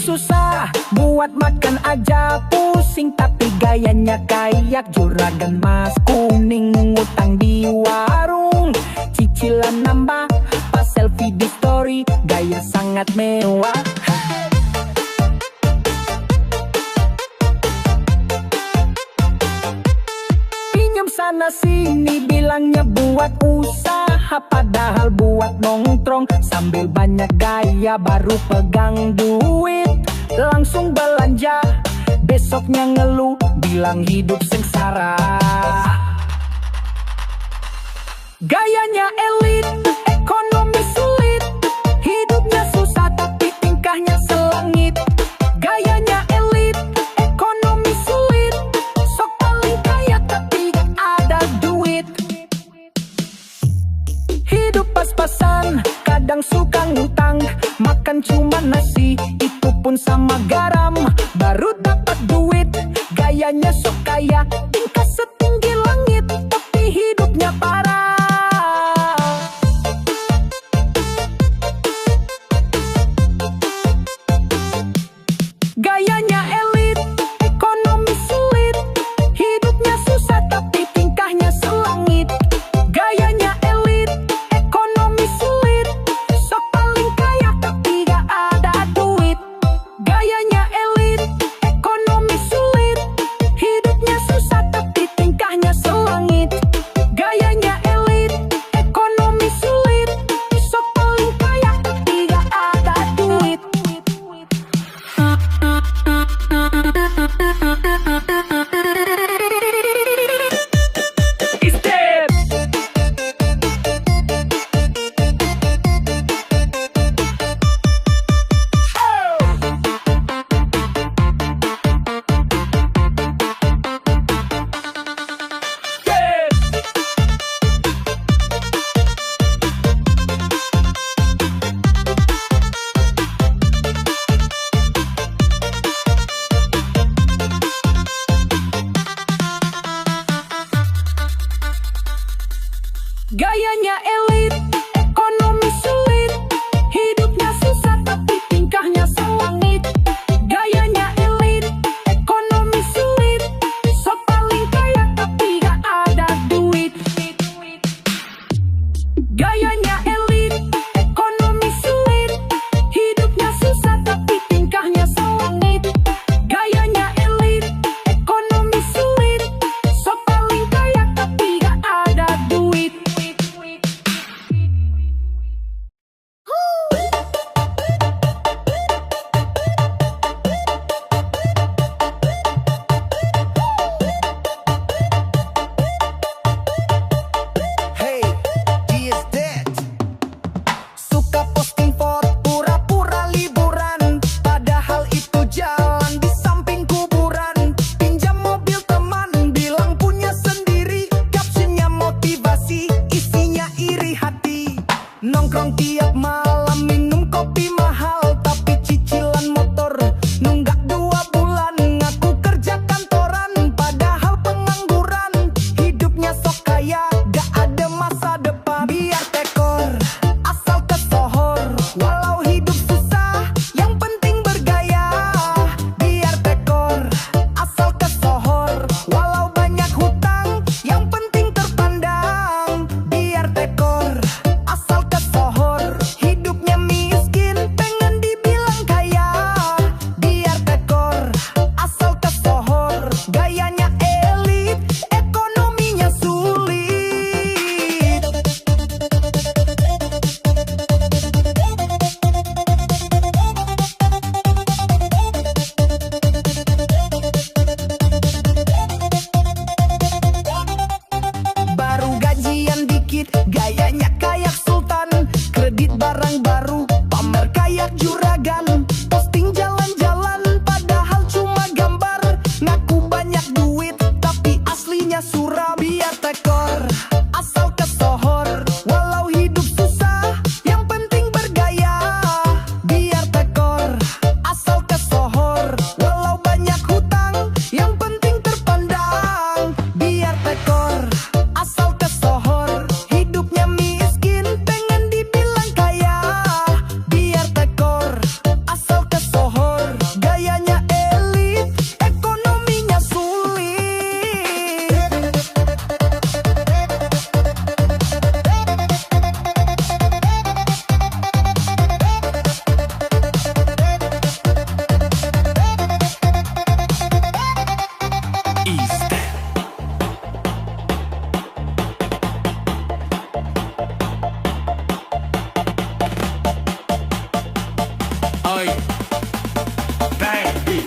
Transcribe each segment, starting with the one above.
susah, buat makan aja pusing. Tapi gayanya kayak juragan Mas Kuning. Ngutang di warung, cicilan nambah, pas selfie di story, gaya sangat mewah. Pinjam sana sini bilangnya buat usaha, padahal buat nongkrong sambil banyak gaya. Baru pegang duit langsung belanja, besoknya ngeluh bilang hidup sengsara. Gayanya elit, ekonomi sulit, hidupnya susah tapi tingkahnya selangit. Gayanya elit, ekonomi sulit, sok paling kaya tapi gak ada duit. Hidup pas-pasan, kadang suka ngutang, makan cuma nasi, itu pun sama garam. Baru dapat duit, gayanya sok kaya, tingkah setinggi langit, tapi hidupnya parah. Gayanya elit, ekonomi sulit, hidupnya susah tapi tingkahnya selangit. Gayanya elit, ekonomi sulit, sok paling kaya tapi gak ada duit. Gayanya elit, ekonomi sulit, hidupnya susah tapi tingkahnya Oi, baby.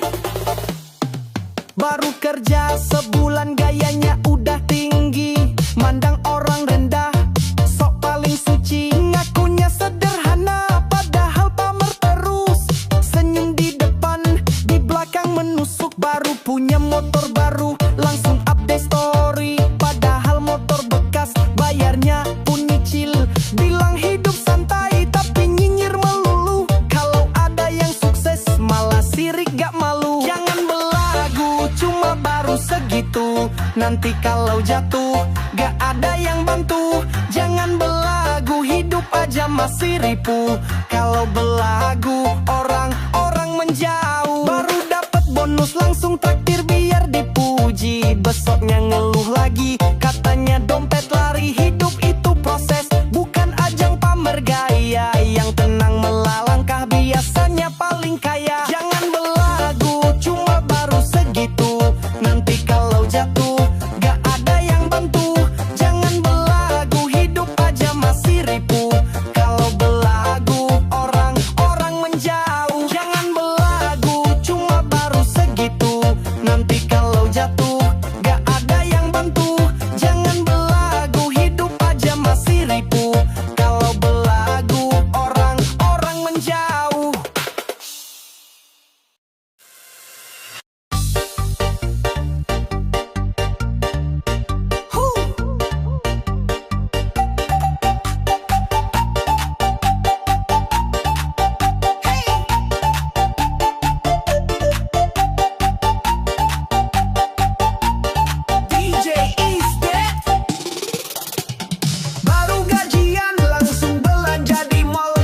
Baru kerja sebulan gayanya udah tinggi, mandang orang rendah, sok paling suci. Ngakunya sederhana padahal pamer terus, senyum di depan, di belakang menusuk. Baru punya motor baru, langsung update story, padahal motor bekas, bayarnya pun nyicil. Bilang hidup santai tapi nyinyir melulu, kalau ada yang sukses malah sirik gak malu. Jangan belagu cuma baru segitu, nanti kalau jatuh gak ada yang bantu. Jangan belagu, hidup aja masih ripuh, kalau belagu orang-orang menjauh. Baru dapat bonus langsung traktir biar dipuji, besoknya ngeluh lagi katanya dompet lari. Hidup itu proses, bukan ajang pamer gaya, yang tenang melalangkah biasanya paling kaya. Jangan belagu cuma baru segitu, nanti kalau jatuh gak ada yang bantu. Jangan belagu, hidup aja masih ripuh, kalau belagu orang-orang menjauh. Jangan belagu cuma baru segitu, nanti kalau jatuh gak ada yang bantu. Jangan belagu, hidup aja masih ripuh, kalau belagu orang-orang menjauh. DJ is dead. Baru gajian langsung belanja di mall,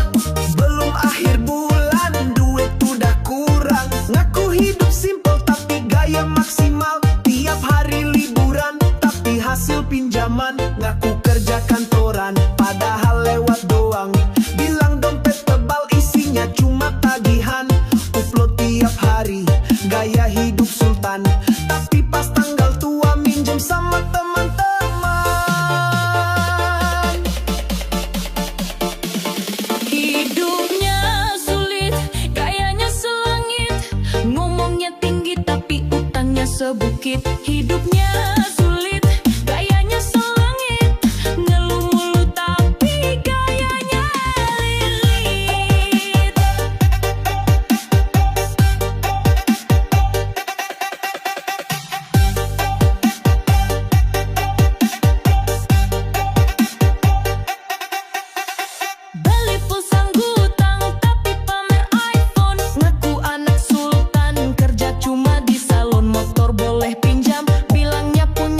belum akhir bulan duit udah kurang. Ngaku hidup simple tapi gaya maksimal, tiap hari liburan tapi hasil pinjaman. Ngaku kerja kantoran padahal lewat doang, bilang dompet tebal isinya cuma tagihan. Upload tiap hari gaya hidup sultan, tapi pas tanggal tua minjem sama teman-teman. Hidupnya sulit, gayanya selangit, ngomongnya tinggi tapi utangnya sebukit. Hidupnya sulit, gayanya selangit, ngeluh mulu tapi gayanya lilit. Beli pulsa ngutang tapi pamer iPhone, ngaku anak sultan, kerja cuma di salon. Motor boleh pinjam, bilangnya punya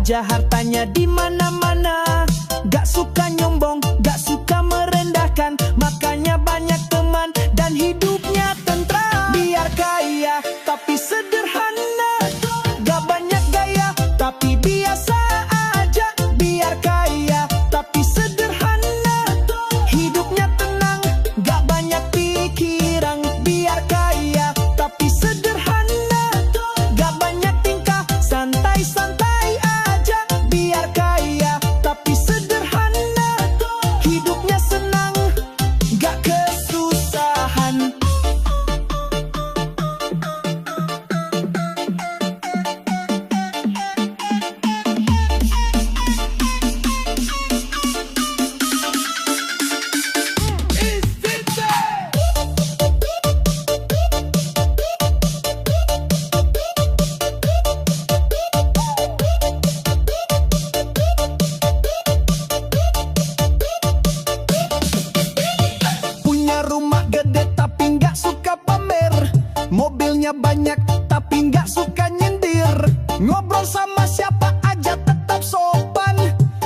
aja hartanya di mana-mana. Gak suka nyombong, gak suka merendahkan, makanya banyak teman dan hidupnya tentram. Biar kaya tapi sederhana, gak banyak gaya tapi biasa aja. Biar kaya tapi sederhana, hidupnya tenang, gak banyak pikiran. Biar kaya tapi sederhana, gak banyak tingkah, santai-santai aja. Biar kaya tapi sederhana, hidupnya senang, gak kesusahan. Punya rumah gede tapi nggak suka pamer, mobilnya banyak tapi nggak suka nyindir. Ngobrol sama siapa aja tetap sopan,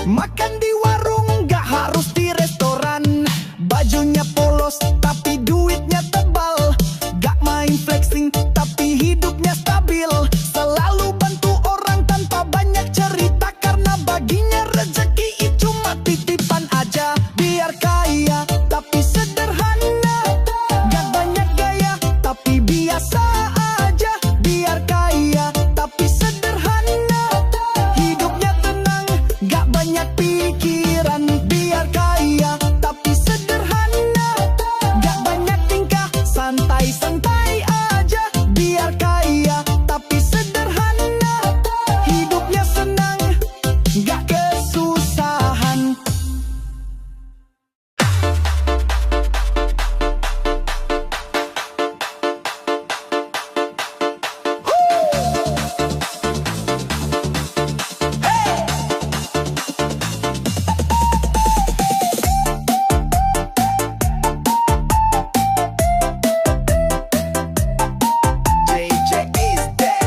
makan di warung nggak harus di restoran. Bajunya polos tapi duitnya tebal, gak main flexing tapi hidupnya stabil. Selalu bantu orang tanpa banyak cerita, karena baginya rezeki cuma titipan aja. Biar kaya tapi sederhana, gak banyak gaya tapi biasa aja. Biar kaya tapi sederhana, hidupnya tenang, gak banyak pikiran. Biar kaya tapi sederhana, gak banyak tingkah, santai-santai aja. Biar kaya tapi sederhana, hidupnya senang, gak kesusahan. JJ is dead.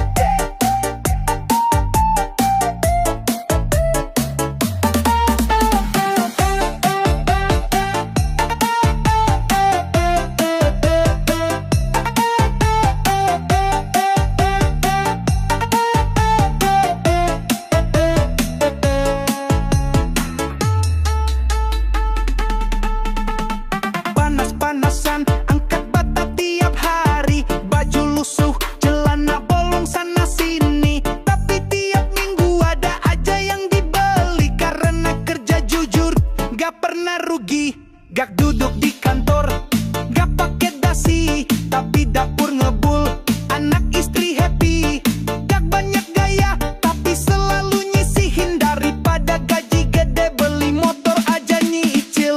Panas-panasan, angkat bata tiap hari, baju lusuh, celana bolong sana sini. Tapi tiap minggu ada aja yang dibeli, karena kerja jujur, gak pernah rugi. Gak duduk di kantor, gak pakai dasi, tapi dapur ngebul, anak istri happy. Gak banyak gaya, tapi selalu nyisihin. Daripada gaji gede beli motor aja nyicil.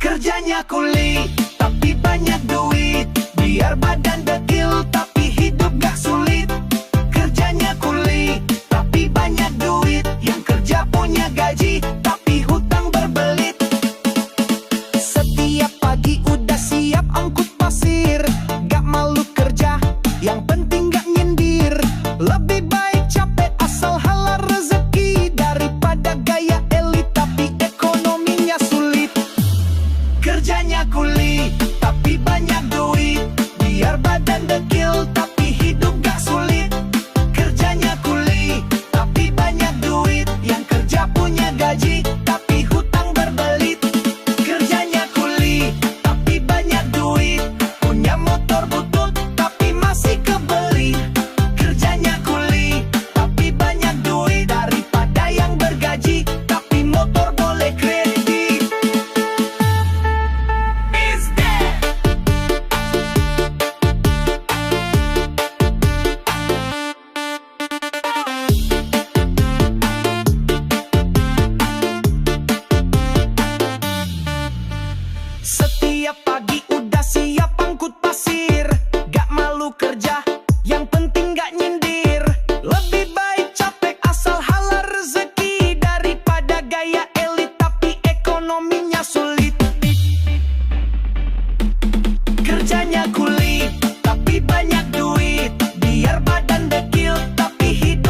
Kerjanya kuli, tapi banyak duit, biar badan dekil, tapi hidup gak sulit. Kerjanya kuli, tapi banyak duit, yang kerja punya gaji, tapi hutang berbelit. Setiap pagi udah siap angkut pasir, gak malu kerja, yang penting gak nyindir. Lebih baik capek asal halal rezeki, daripada gaya elit tapi ekonominya sulit. Kerjanya kuli, tapi banyak duit, biar badan dekil, tapi hidup gak sulit. Kerjanya kuli, tapi banyak duit, yang kerja punya gaji, tapi hutang berbelit. Kerjanya kuli, tapi banyak duit, punya motor butut, tapi masih kebeli. Kerjanya kuli, tapi banyak duit, daripada yang bergaji, tapi motor boleh kredit. Is dead. Setiap pagi udah siap angkut pasir, gak malu kerja, yang penting gak nyindir. Lebih baik capek asal halal rezeki, daripada gaya elit tapi ekonominya sulit. Kerjanya kuli, tapi banyak duit, biar badan dekil, tapi hidup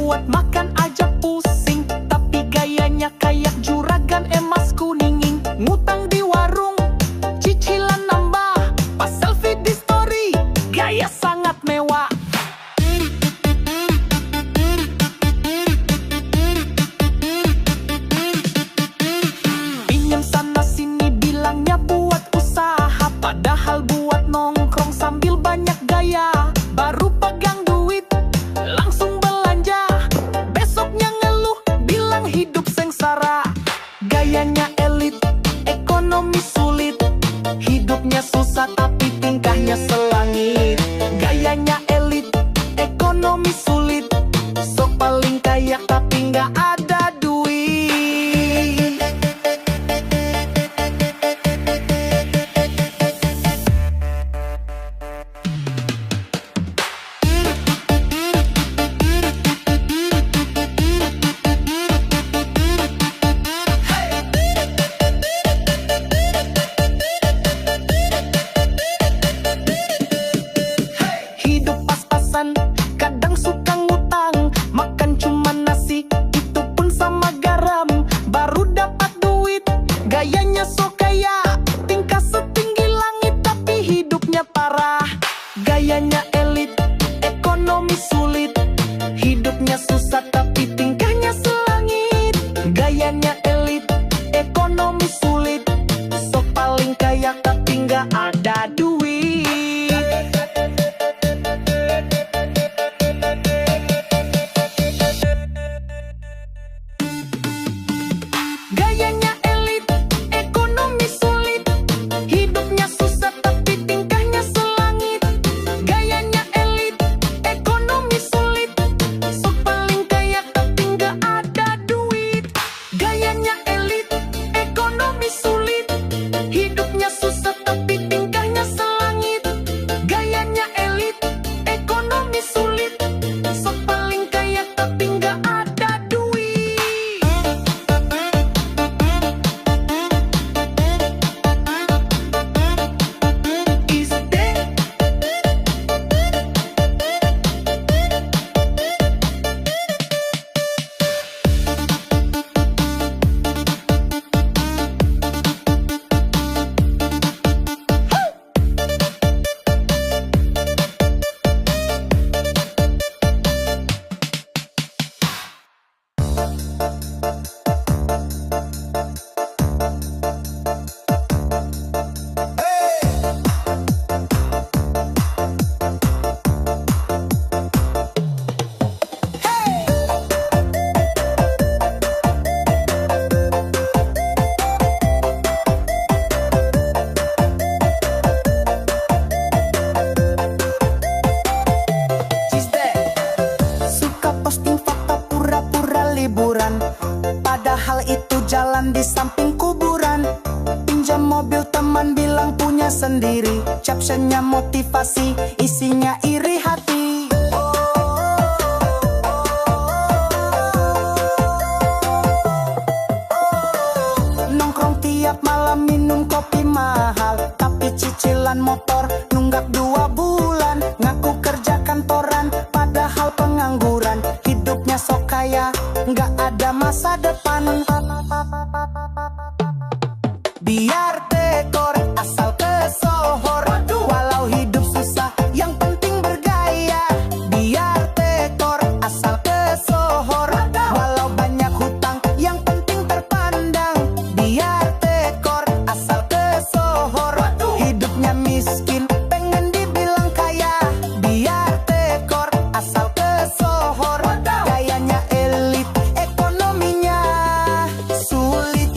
buat makan aja pusing, tapi gayanya kayak juragan emas kuninging. Ngutang di warung, cicilan nambah, pas selfie di story, gaya sangat mewah. Pinjam sana sini bilangnya buat usaha, padahal buat nongkrong sambil banyak gaya. Baru pegang duit, langsung belanja, besoknya ngeluh, bilang hidup sengsara. Gayanya elit, ekonomi sulit, hidupnya susah tapi tingkahnya selangit. Gayanya elit, ekonomi sulit, sok paling kaya tapi nggak ada duit. Hidup pas-pasan, kadang suka ngutang, makan cuma nasi, itu pun sama garam. Baru dapat duit, gayanya sok kaya, tingkah setinggi langit tapi hidupnya parah. Gayanya elit, ekonomi sulit, hidupnya susah tapi tingkahnya selangit. Gayanya elit, ekonomi sulit, sok paling kaya tapi nggak ada duit. Gayanya elit, ekonomi sulit, hidupnya susah tapi tingkahnya selangit. Gayanya elit, ekonomi sulit, sok paling kaya tapi nggak ada duit. Gayanya elit, ekonomi sulit, hidupnya susah tapi tingkahnya selangit. Gayanya elit, ekonomi sulit, sok paling kaya tapi nggak ada duit. Is there? Suka posting foto pura-pura liburan, padahal itu jalan di samping kuburan. Pinjam mobil teman bilang punya sendiri, captionnya motivasi, isinya iri hati. Nongkrong tiap malam minum kopi mahal, tapi cicilan motor nunggak 2 bulan. Ngaku kerja kantoran, padahal pengangguran. Hidupnya sok kaya, nggak ada masa depan. Biar tekor asal kesohor, walau hidup susah yang penting bergaya. Biar tekor asal kesohor, walau banyak hutang yang penting terpandang. Biar tekor asal kesohor, hidupnya miskin pengen dibilang kaya. Biar tekor asal kesohor, gayanya elit, ekonominya sulit.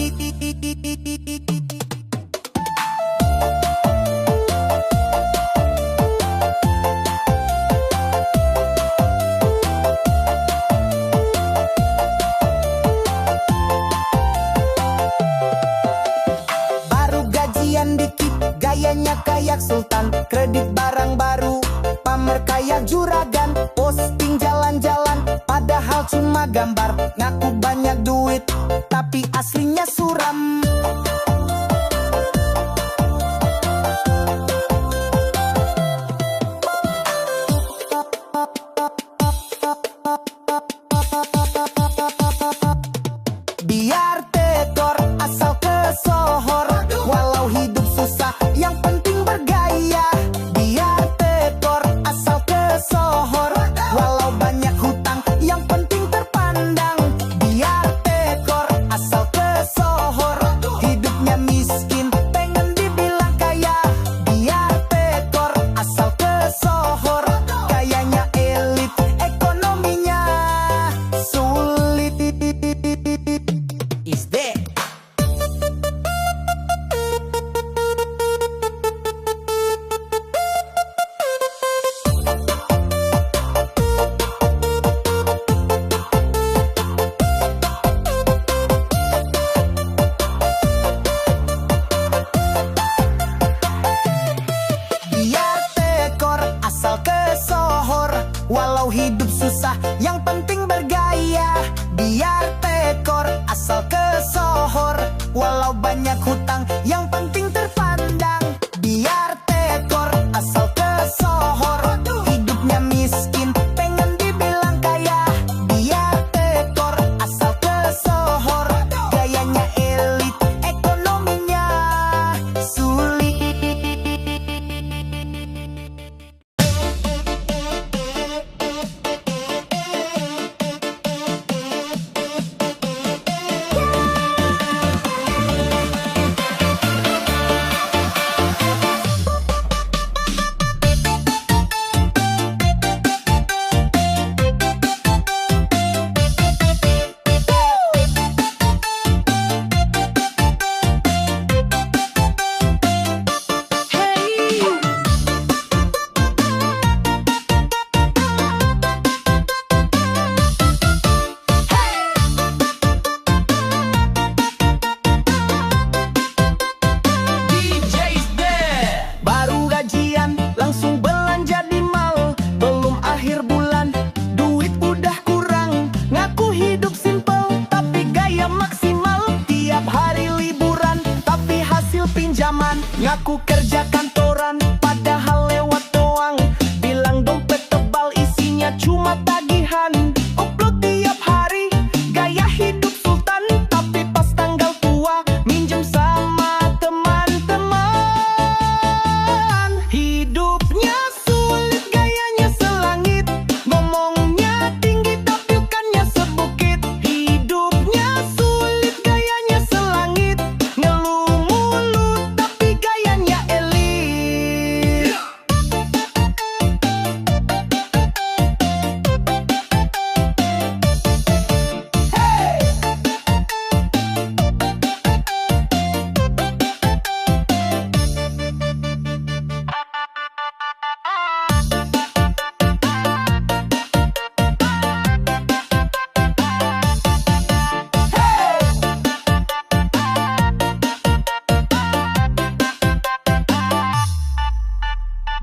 Baru gajian dikit, gayanya kayak sultan. Kredit barang baru, pamer kayak juragan. Posting jalan-jalan, padahal cuma gambar. Ngaku banyak duit, tapi aslinya suram. Walau hidup susah, yang penting bergaya. Biar tekor, asal kesohor. Walau banyak hutang, yang penting terpandang. Biar tekor, asal kesohor. Hidupnya miskin, pengen dibilang kaya. Biar tekor, asal kesohor. Gayanya elit, ekonominya sulit. Baru gajian, langsung belanja di mall. Belum akhir bulan, duit udah kurang. Ngaku hidup simple, tapi gaya maksimal. Tiap hari liburan, tapi hasil pinjaman. Ngaku kerja kantoran, padahal lewat doang. Bilang dompet tebal, isinya cuma tagihan. Upload tiap hari, gaya hidup sultan. Tapi pas tanggal tua, minjem sama teman-teman. Hidupnya sulit, gayanya selangit. Ngomongnya tinggi, tapi bukannya sebukit. Hidupnya sulit, gayanya selangit. Ngeluh mulu, tapi gayanya elit.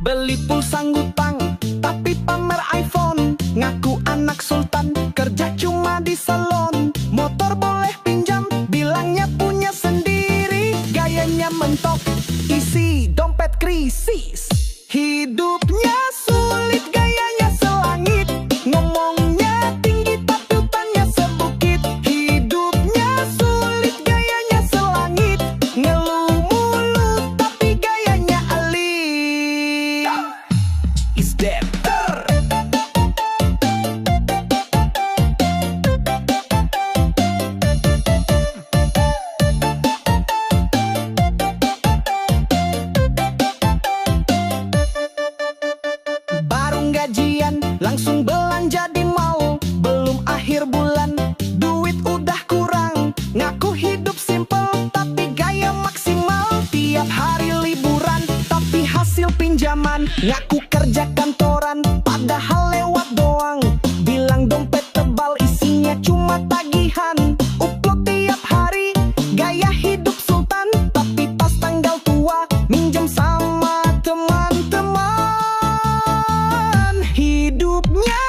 Beli pulsa ngutang, tapi pamer iPhone. Ngaku anak sultan, kerja cuma di salon. Motor boleh pinjam, bilangnya punya sendiri. Gayanya mentok, isi dompet krisis. Hidupnya sulit, gayanya selangit. Ngomongnya tinggi, tapi utangnya sebukit. Hidupnya sulit, gayanya selangit. Ngeluh mulu, tapi gayanya elit. Is that baru gajian, langsung belanja di mall. Belum akhir bulan, duit udah kurang. Ngaku hidup simple, tapi gaya maksimal. Tiap hari liburan, tapi hasil pinjaman. Ngaku kerja kantoran, padahal lewat doang. Bilang dompet tebal, isinya cuma tagihan. Upload tiap hari, gaya hidup sultan. Tapi pas tanggal tua, minjem sama teman-teman. Hidupnya